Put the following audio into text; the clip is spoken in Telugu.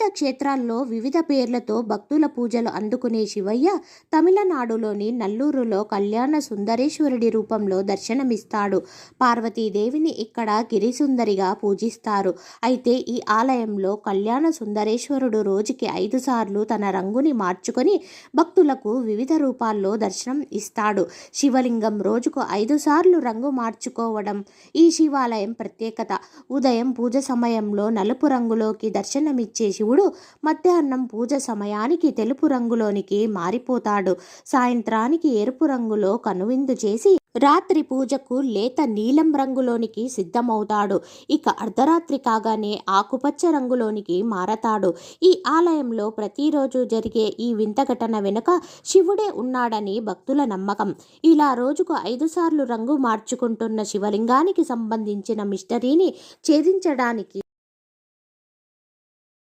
వివిధ క్షేత్రాల్లో వివిధ పేర్లతో భక్తుల పూజలు అందుకునే శివయ్య తమిళనాడులోని నల్లూరులో కళ్యాణ సుందరేశ్వరుడి రూపంలో దర్శనమిస్తాడు. పార్వతీదేవిని ఇక్కడ గిరిసుందరిగా పూజిస్తారు. అయితే ఈ ఆలయంలో కళ్యాణ సుందరేశ్వరుడు రోజుకి 5 సార్లు తన రంగుని మార్చుకొని భక్తులకు వివిధ రూపాల్లో దర్శనం ఇస్తాడు. శివలింగం రోజుకు 5 సార్లు రంగు మార్చుకోవడం ఈ శివాలయం ప్రత్యేకత. ఉదయం పూజ సమయంలో నలుపు రంగులోకి దర్శనమిచ్చే శివుడు మధ్యాహ్నం పూజ సమయానికి తెలుపు రంగులోనికి మారిపోతాడు. సాయంత్రానికి ఎరుపు రంగులో కనువిందు చేసి రాత్రి పూజకు లేత నీలం రంగులోనికి సిద్ధమవుతాడు. ఇక అర్ధరాత్రి కాగానే ఆకుపచ్చ రంగులోనికి మారతాడు. ఈ ఆలయంలో ప్రతిరోజు జరిగే ఈ వింత ఘటన వెనుక శివుడే ఉన్నాడని భక్తుల నమ్మకం. ఇలా రోజుకు 5 సార్లు రంగు మార్చుకుంటున్న శివలింగానికి సంబంధించిన మిస్టరీని ఛేదించడానికి